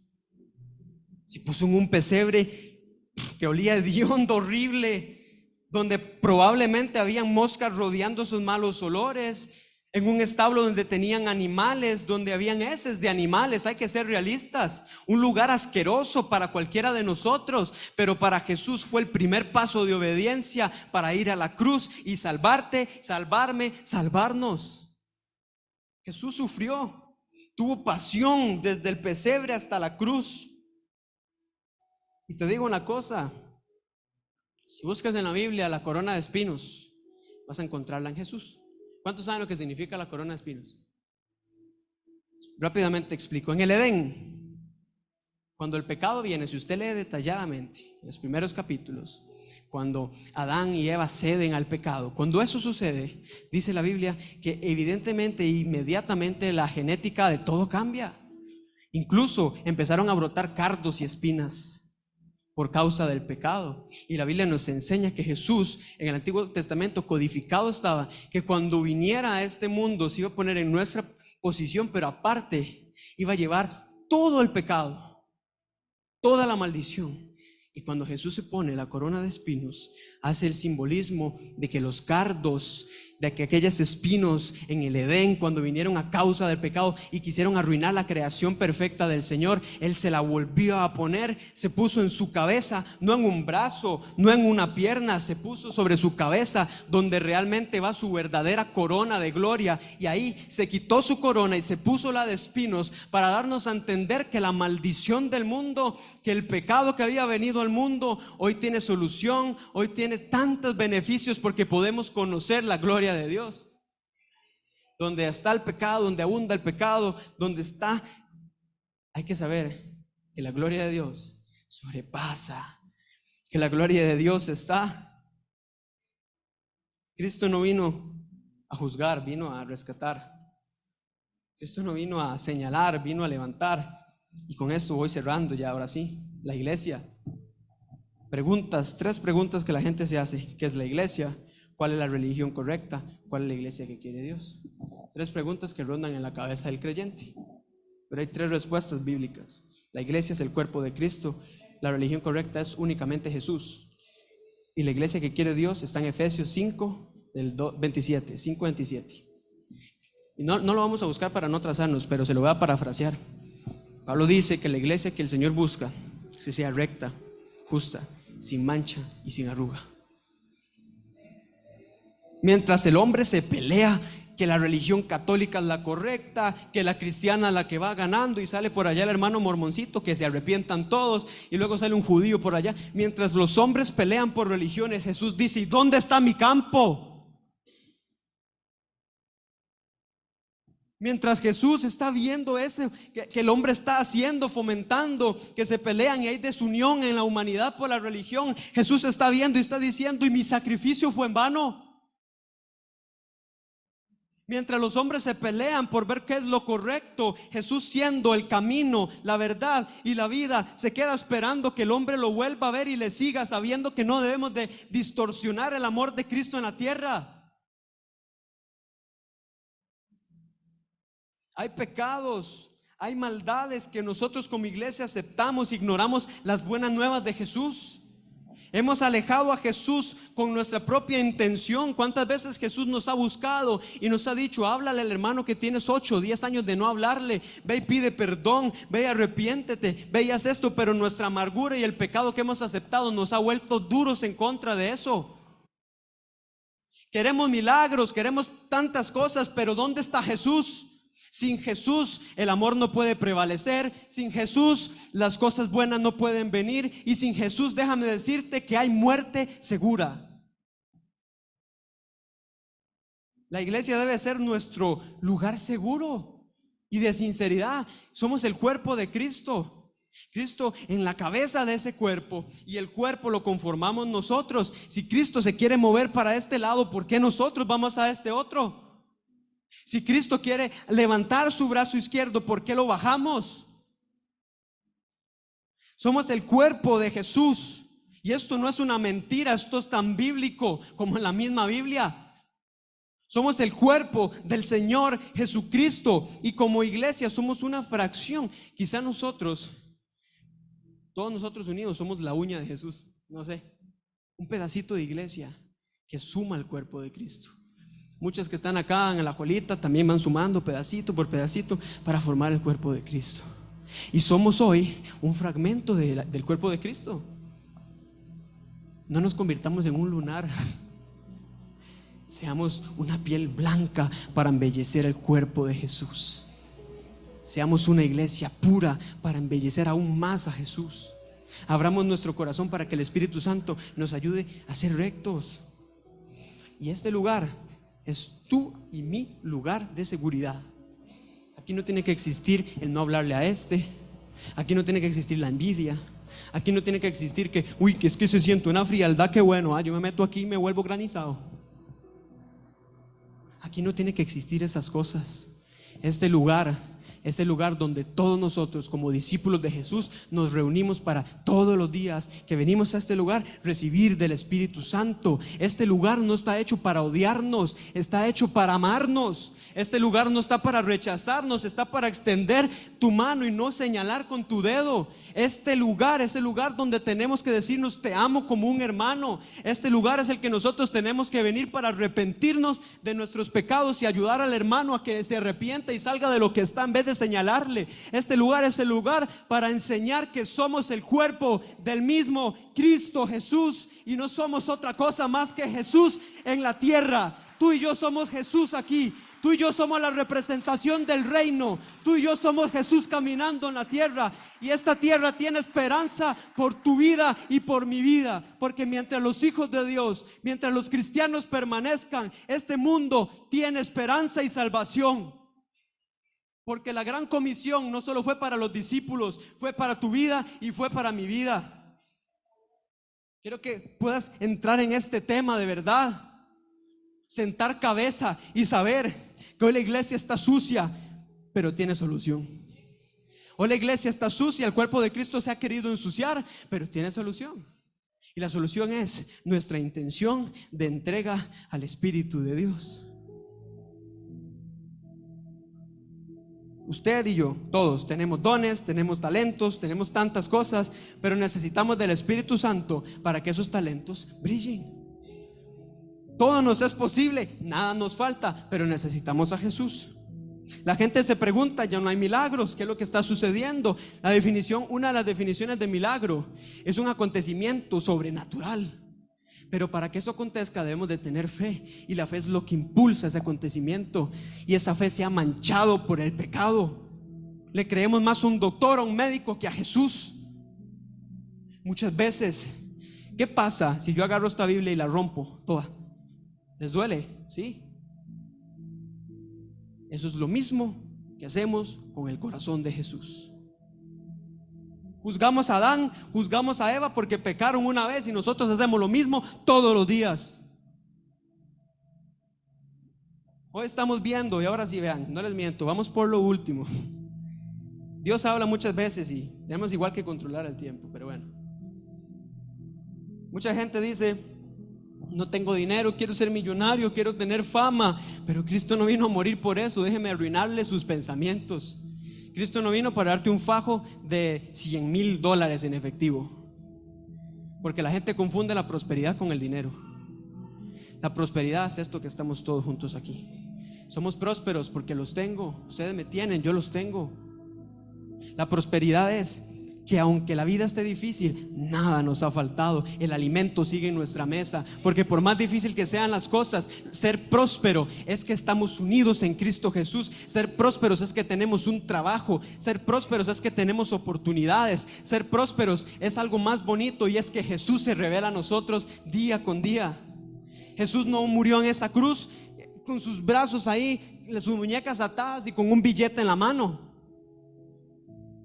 Se puso en un pesebre que olía hediondo, horrible, donde probablemente habían moscas rodeando sus malos olores, en un establo donde tenían animales, donde habían heces de animales. Hay que ser realistas, un lugar asqueroso para cualquiera de nosotros, pero para Jesús fue el primer paso de obediencia para ir a la cruz y salvarte, salvarme, salvarnos. Jesús sufrió, tuvo pasión desde el pesebre hasta la cruz. Y te digo una cosa, si buscas en la Biblia la corona de espinos, vas a encontrarla en Jesús. ¿Cuántos saben lo que significa la corona de espinos? Rápidamente explico. En el Edén, cuando el pecado viene, si usted lee detalladamente los primeros capítulos, cuando Adán y Eva ceden al pecado, cuando eso sucede, dice la Biblia que evidentemente, inmediatamente la genética de todo cambia. Incluso empezaron a brotar cardos y espinas por causa del pecado. Y la Biblia nos enseña que Jesús en el Antiguo Testamento codificado estaba, que cuando viniera a este mundo se iba a poner en nuestra posición, pero aparte iba a llevar todo el pecado, toda la maldición. Y cuando Jesús se pone la corona de espinos, hace el simbolismo de que los cardos, de que aquellos espinos en el Edén, cuando vinieron a causa del pecado y quisieron arruinar la creación perfecta del Señor, Él se la volvió a poner, se puso en su cabeza, no en un brazo, no en una pierna, se puso sobre su cabeza, donde realmente va su verdadera corona de gloria. Y ahí se quitó su corona y se puso la de espinos para darnos a entender que la maldición del mundo, que el pecado que había venido al mundo, hoy tiene solución, hoy tiene tantos beneficios, porque podemos conocer la gloria de Dios. Donde está el pecado, donde abunda el pecado, donde está, hay que saber que la gloria de Dios sobrepasa, que la gloria de Dios está. Cristo no vino a juzgar, vino a rescatar. Cristo no vino a señalar, vino a levantar. Y con esto voy cerrando ya, ahora sí. La iglesia. Tres preguntas que la gente se hace. ¿Qué es la iglesia? ¿Cuál es la religión correcta? ¿Cuál es la iglesia que quiere Dios? Tres preguntas que rondan en la cabeza del creyente, pero hay tres respuestas bíblicas. La iglesia es el cuerpo de Cristo. La religión correcta es únicamente Jesús. Y la iglesia que quiere Dios está en Efesios 5, del 27, 5:27. Y no lo vamos a buscar para no trazarnos, pero se lo voy a parafrasear. Pablo dice que la iglesia que el Señor busca, que sea recta, justa, sin mancha y sin arruga. Mientras el hombre se pelea que la religión católica es la correcta, que la cristiana es la que va ganando, y sale por allá el hermano mormoncito, que se arrepientan todos, y luego sale un judío por allá. Mientras los hombres pelean por religiones, Jesús dice: ¿y dónde está mi campo? Mientras Jesús está viendo eso que el hombre está haciendo, fomentando, que se pelean y hay desunión en la humanidad por la religión, Jesús está viendo y está diciendo: ¿y mi sacrificio fue en vano? Mientras los hombres se pelean por ver qué es lo correcto, Jesús, siendo el camino, la verdad y la vida, se queda esperando que el hombre lo vuelva a ver y le siga, sabiendo que no debemos de distorsionar el amor de Cristo en la tierra. Hay pecados, hay maldades que nosotros como iglesia aceptamos, ignoramos las buenas nuevas de Jesús. Hemos alejado a Jesús con nuestra propia intención. ¿Cuántas veces Jesús nos ha buscado y nos ha dicho: háblale al hermano que tienes 8 o 10 años de no hablarle, ve y pide perdón, ve y arrepiéntete, ve y haz esto? Pero nuestra amargura y el pecado que hemos aceptado nos ha vuelto duros en contra de eso. Queremos milagros, queremos tantas cosas, pero ¿dónde está Jesús? Sin Jesús el amor no puede prevalecer, sin Jesús las cosas buenas no pueden venir, y sin Jesús, déjame decirte que hay muerte segura. La iglesia debe ser nuestro lugar seguro y de sinceridad. Somos el cuerpo de Cristo, Cristo en la cabeza de ese cuerpo, y el cuerpo lo conformamos nosotros. Si Cristo se quiere mover para este lado, ¿por qué nosotros vamos a este otro? Si Cristo quiere levantar su brazo izquierdo, ¿por qué lo bajamos? Somos el cuerpo de Jesús, Y esto no es una mentira, esto es tan bíblico como en la misma Biblia. Somos el cuerpo del Señor Jesucristo y como iglesia somos una fracción. Quizá nosotros, todos nosotros unidos, somos la uña de Jesús. No sé, un pedacito de iglesia que suma al cuerpo de Cristo. Muchas que están acá en la Juelita también van sumando pedacito por pedacito para formar el cuerpo de Cristo. Y somos hoy un fragmento del cuerpo de Cristo. No nos convirtamos en un lunar. Seamos una piel blanca para embellecer el cuerpo de Jesús. Seamos una iglesia pura para embellecer aún más a Jesús. Abramos nuestro corazón para que el Espíritu Santo nos ayude a ser rectos. Y este lugar es tu y mi lugar de seguridad. Aquí no tiene que existir el no hablarle a este. Aquí no tiene que existir la envidia. Aquí no tiene que existir que, que es que se siente una frialdad, que bueno, yo me meto aquí y me vuelvo granizado. Aquí no tiene que existir esas cosas. Este lugar es el lugar donde todos nosotros como discípulos de Jesús nos reunimos para todos los días que venimos a este lugar recibir del Espíritu Santo. Este lugar no está hecho para odiarnos, está hecho para amarnos. Este lugar no está para rechazarnos, está para extender tu mano y no señalar con tu dedo. Este lugar es el lugar donde tenemos que decirnos te amo como un hermano. Este lugar es el que nosotros tenemos que venir para arrepentirnos de nuestros pecados y ayudar al hermano a que se arrepienta y salga de lo que está en vez de señalarle. Este lugar es el lugar para enseñar que somos el cuerpo del mismo Cristo Jesús y no somos otra cosa más que Jesús en la tierra. Tú y yo somos Jesús aquí. Tú y yo somos la representación del reino. Tú y yo somos Jesús caminando en la tierra. Y esta tierra tiene esperanza por tu vida y por mi vida. Porque mientras los hijos de Dios, mientras los cristianos permanezcan, este mundo tiene esperanza y salvación. Porque la gran comisión no solo fue para los discípulos, fue para tu vida y fue para mi vida. Quiero que puedas entrar en este tema de verdad. Sentar cabeza y saber que hoy la iglesia está sucia, pero tiene solución. Hoy la iglesia está sucia, el cuerpo de Cristo se ha querido ensuciar, pero tiene solución. Y la solución es nuestra intención de entrega al Espíritu de Dios. Usted y yo, todos tenemos dones, tenemos talentos, tenemos tantas cosas, pero necesitamos del Espíritu Santo para que esos talentos brillen. Todo nos es posible, nada nos falta, pero necesitamos a Jesús. La gente se pregunta, ya no hay milagros, ¿qué es lo que está sucediendo? Una de las definiciones de milagro es un acontecimiento sobrenatural. Pero para que eso acontezca debemos de tener fe, y la fe es lo que impulsa ese acontecimiento, y esa fe se ha manchado por el pecado. Le creemos más a un doctor, a un médico, que a Jesús. Muchas veces, ¿qué pasa si yo agarro esta Biblia y la rompo toda? ¿Les duele? Sí. Eso es lo mismo que hacemos con el corazón de Jesús. Juzgamos a Adán, juzgamos a Eva porque pecaron una vez, y nosotros hacemos lo mismo todos los días. Hoy estamos viendo, y ahora sí vean, no les miento, vamos por lo último. Dios habla muchas veces y tenemos igual que controlar el tiempo, pero bueno. Mucha gente dice: no tengo dinero, quiero ser millonario, quiero tener fama. Pero Cristo no vino a morir por eso. Déjeme arruinarle sus pensamientos. Cristo no vino para darte un fajo de $100,000 en efectivo. Porque la gente confunde la prosperidad con el dinero. La prosperidad es esto que estamos todos juntos aquí. Somos prósperos porque los tengo. Ustedes me tienen, yo los tengo. La prosperidad es que aunque la vida esté difícil, nada nos ha faltado. El alimento sigue en nuestra mesa. Porque por más difícil que sean las cosas, ser próspero es que estamos unidos en Cristo Jesús. Ser prósperos es que tenemos un trabajo. Ser prósperos es que tenemos oportunidades. Ser prósperos es algo más bonito, y es que Jesús se revela a nosotros día con día. Jesús no murió en esa cruz con sus brazos ahí, sus muñecas atadas y con un billete en la mano.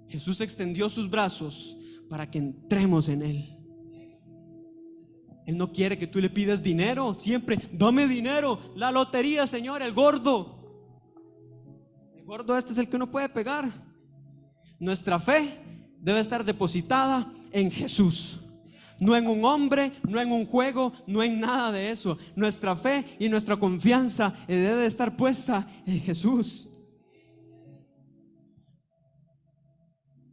Jesús extendió sus brazos para que entremos en Él. Él no quiere que tú le pidas dinero siempre. Dame dinero, la lotería, Señor, el gordo. El gordo este es el que uno puede pegar. Nuestra fe debe estar depositada en Jesús, No en un hombre, no en un juego, no en nada de eso. Nuestra fe y nuestra confianza debe de estar puesta en Jesús.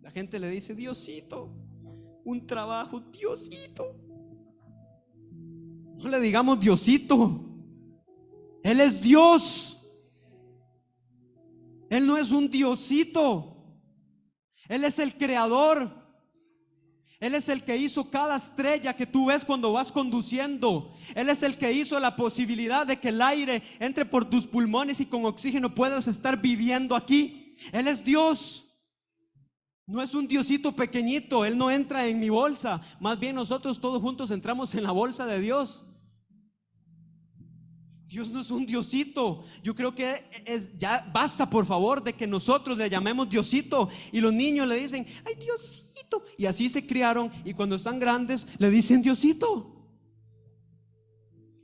La gente le dice: Diosito, un trabajo, Diosito. No le digamos Diosito. Él es Dios. Él no es un diosito. Él es el creador. Él es el que hizo cada estrella que tú ves cuando vas conduciendo. Él es el que hizo la posibilidad de que el aire entre por tus pulmones y con oxígeno puedas estar viviendo aquí. Él es Dios. No es un diosito pequeñito. Él no entra en mi bolsa. Más bien nosotros todos juntos entramos en la bolsa de Dios. Dios no es un diosito. Yo creo que ya basta, por favor, de que nosotros le llamemos Diosito. Y los niños le dicen: ay, Diosito. Y así se criaron, y cuando están grandes le dicen Diosito.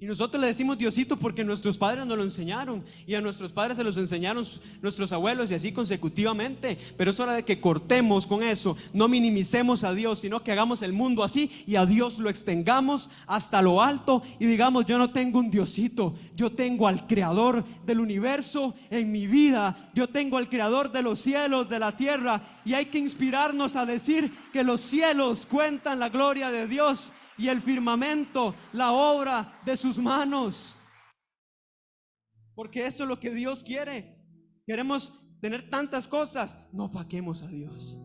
Y nosotros le decimos Diosito porque nuestros padres nos lo enseñaron, y a nuestros padres se los enseñaron nuestros abuelos, y así consecutivamente. Pero es hora de que cortemos con eso. No minimicemos a Dios, sino que hagamos el mundo así, y a Dios lo extendamos hasta lo alto, y digamos: yo no tengo un Diosito, yo tengo al creador del universo en mi vida. Yo tengo al creador de los cielos, de la tierra. Y hay que inspirarnos a decir que los cielos cuentan la gloria de Dios, y el firmamento la obra de sus manos. Porque eso es lo que Dios quiere. Queremos tener tantas cosas, no opaquemos a Dios.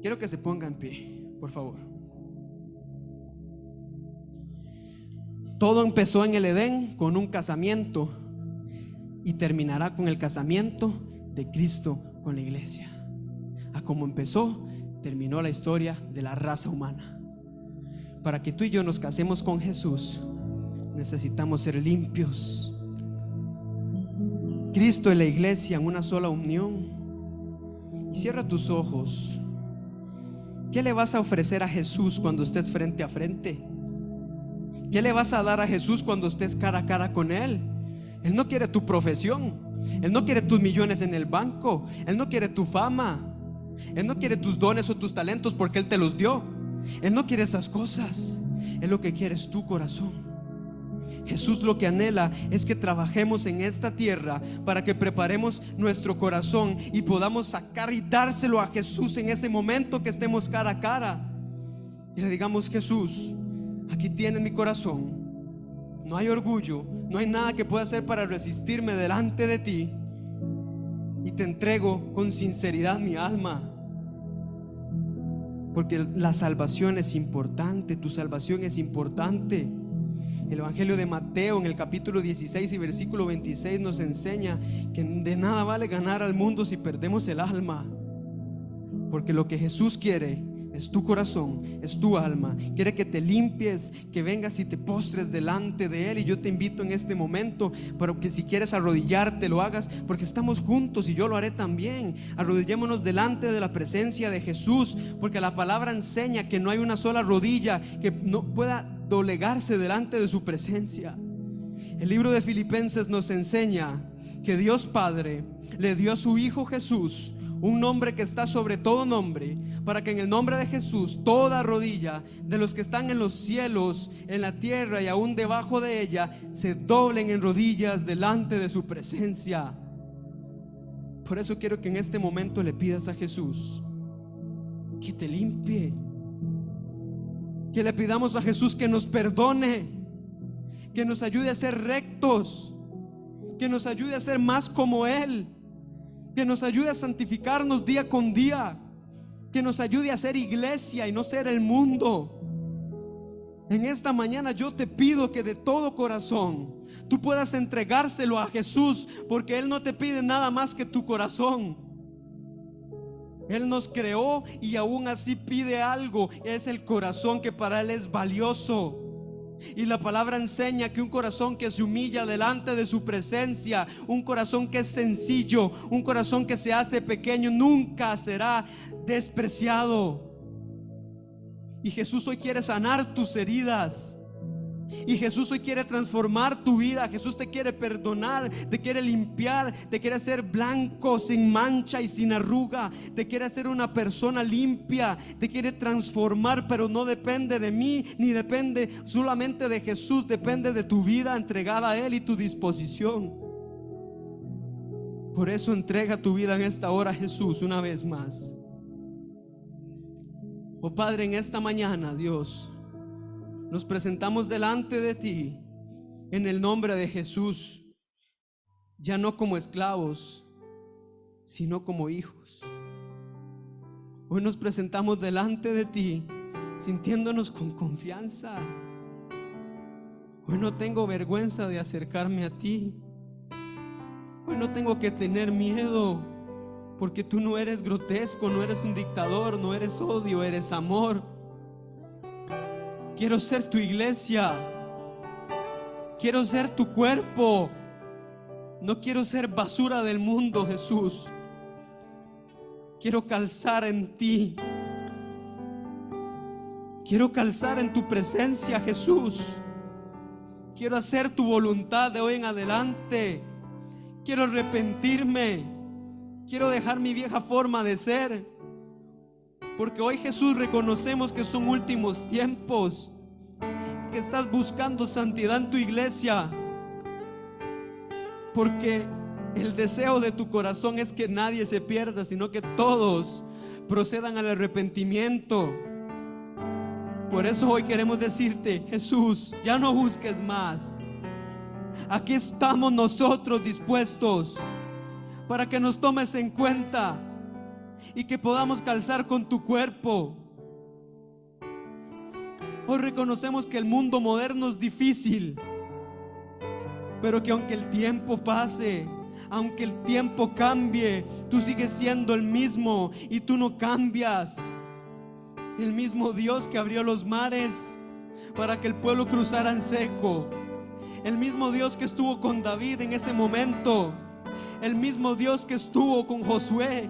Quiero que se ponga en pie, por favor. Todo empezó en el Edén con un casamiento, y terminará con el casamiento de Cristo con la iglesia. A como empezó, terminó la historia de la raza humana. Para que tú y yo nos casemos con Jesús, necesitamos ser limpios. Cristo y la iglesia en una sola unión. Y cierra tus ojos. ¿Qué le vas a ofrecer a Jesús cuando estés frente a frente? ¿Qué le vas a dar a Jesús cuando estés cara a cara con Él? Él no quiere tu profesión. Él no quiere tus millones en el banco. Él no quiere tu fama. Él no quiere tus dones o tus talentos porque Él te los dio. Él no quiere esas cosas. Él lo que quiere es tu corazón. Jesús lo que anhela es que trabajemos en esta tierra para que preparemos nuestro corazón y podamos sacar y dárselo a Jesús en ese momento que estemos cara a cara. Y le digamos: Jesús, aquí tienes mi corazón. No hay orgullo, no hay nada que pueda hacer para resistirme delante de ti. Y te entrego con sinceridad mi alma. Porque la salvación es importante, tu salvación es importante. El Evangelio de Mateo en el capítulo 16 y versículo 26 nos enseña que de nada vale ganar al mundo si perdemos el alma. Porque lo que Jesús quiere es tu corazón, es tu alma. Quiere que te limpies, que vengas y te postres delante de Él. Y yo te invito en este momento para que, si quieres arrodillarte, lo hagas, porque estamos juntos y yo lo haré también. Arrodillémonos delante de la presencia de Jesús, porque la palabra enseña que no hay una sola rodilla que no pueda doblegarse delante de su presencia. El libro de Filipenses nos enseña que Dios Padre le dio a su Hijo Jesús un nombre que está sobre todo nombre, para que en el nombre de Jesús toda rodilla de los que están en los cielos, en la tierra y aún debajo de ella, se doblen en rodillas delante de su presencia. Por eso quiero que en este momento le pidas a Jesús que te limpie, que le pidamos a Jesús que nos perdone, que nos ayude a ser rectos, que nos ayude a ser más como Él, que nos ayude a santificarnos día con día, que nos ayude a ser iglesia y no ser el mundo. En esta mañana yo te pido que de todo corazón tú puedas entregárselo a Jesús, porque Él no te pide nada más que tu corazón. Él nos creó y aún así pide algo: es el corazón, que para Él es valioso. Y la palabra enseña que un corazón que se humilla delante de su presencia, un corazón que es sencillo, un corazón que se hace pequeño, nunca será despreciado. Y Jesús hoy quiere sanar tus heridas. Y Jesús hoy quiere transformar tu vida. Jesús te quiere perdonar, te quiere limpiar, te quiere hacer blanco, sin mancha y sin arruga. Te quiere hacer una persona limpia, te quiere transformar, pero no depende de mí, ni depende solamente de Jesús. Depende de tu vida entregada a Él y tu disposición. Por eso entrega tu vida en esta hora a Jesús una vez más. Oh Padre, en esta mañana, Dios, nos presentamos delante de ti en el nombre de Jesús, ya no como esclavos, sino como hijos. Hoy nos presentamos delante de ti sintiéndonos con confianza. Hoy no tengo vergüenza de acercarme a ti. Hoy no tengo que tener miedo, porque tú no eres grotesco, no eres un dictador, no eres odio, eres amor. Quiero ser tu iglesia, quiero ser tu cuerpo. No quiero ser basura del mundo, Jesús. Quiero calzar en ti. Quiero calzar en tu presencia, Jesús. Quiero hacer tu voluntad de hoy en adelante. Quiero arrepentirme. Quiero dejar mi vieja forma de ser. Porque hoy, Jesús, reconocemos que son últimos tiempos, que estás buscando santidad en tu iglesia. Porque el deseo de tu corazón es que nadie se pierda, sino que todos procedan al arrepentimiento. Por eso hoy queremos decirte, Jesús, ya no busques más. Aquí estamos nosotros dispuestos para que nos tomes en cuenta y que podamos calzar con tu cuerpo. Hoy reconocemos que el mundo moderno es difícil, pero que aunque el tiempo pase, aunque el tiempo cambie, tú sigues siendo el mismo y tú no cambias. El mismo Dios que abrió los mares para que el pueblo cruzara en seco. El mismo Dios que estuvo con David en ese momento. El mismo Dios que estuvo con Josué.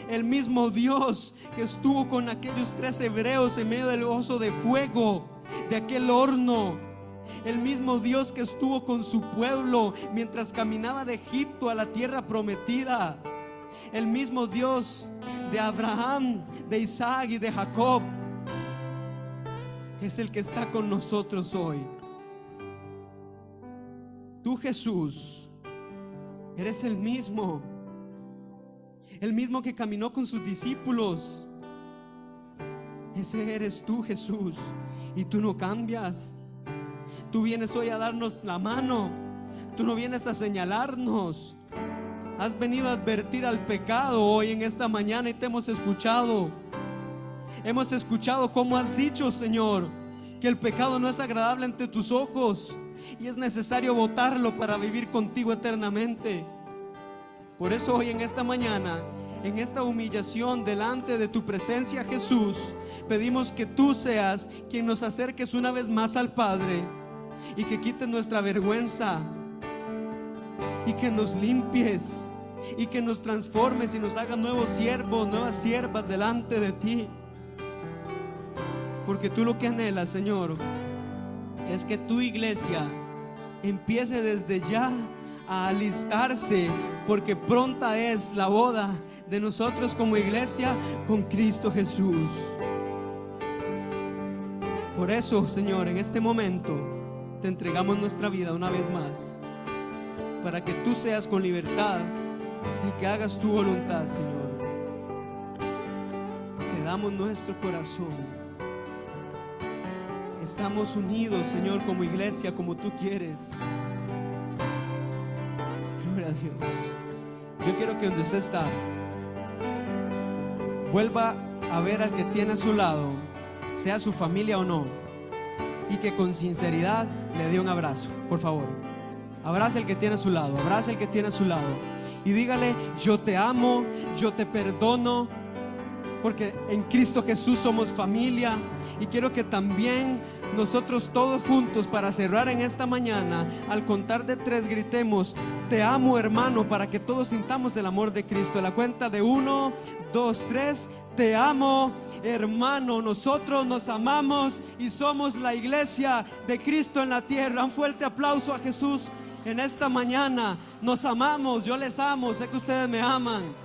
El mismo Dios que estuvo con aquellos 3 hebreos en medio del oso de fuego, de aquel horno. El mismo Dios que estuvo con su pueblo mientras caminaba de Egipto a la tierra prometida. El mismo Dios de Abraham, de Isaac y de Jacob es el que está con nosotros hoy. Tú, Jesús, eres el mismo que caminó con sus discípulos. Ese eres tú, Jesús, y tú no cambias. Tú vienes hoy a darnos la mano. Tú no vienes a señalarnos. Has venido a advertir al pecado hoy en esta mañana y te hemos escuchado. Hemos escuchado cómo has dicho, Señor, que el pecado no es agradable ante tus ojos y es necesario botarlo para vivir contigo eternamente. Por eso hoy en esta mañana, en esta humillación delante de tu presencia, Jesús, pedimos que tú seas quien nos acerques una vez más al Padre y que quites nuestra vergüenza y que nos limpies y que nos transformes y nos hagas nuevos siervos, nuevas siervas delante de ti. Porque tú lo que anhelas, Señor, es que tu iglesia empiece desde ya a alistarse, porque pronta es la boda de nosotros como iglesia con Cristo Jesús. Por eso, Señor, en este momento te entregamos nuestra vida una vez más, para que tú seas con libertad el que hagas tu voluntad, Señor. Te damos nuestro corazón. Estamos unidos, Señor, como iglesia, como tú quieres. Gloria a Dios. Yo quiero que donde usted está, vuelva a ver al que tiene a su lado, sea su familia o no, y que con sinceridad le dé un abrazo, por favor. Abraza al que tiene a su lado, abraza al que tiene a su lado y dígale: yo te amo, yo te perdono, porque en Cristo Jesús somos familia. Y quiero que también nosotros todos juntos, para cerrar en esta mañana, al contar de 3 gritemos: te amo, hermano, para que todos sintamos el amor de Cristo. A la cuenta de 1, 2, 3, te amo, hermano, nosotros nos amamos y somos la iglesia de Cristo en la tierra. Un fuerte aplauso a Jesús en esta mañana. Nos amamos, yo les amo, sé que ustedes me aman.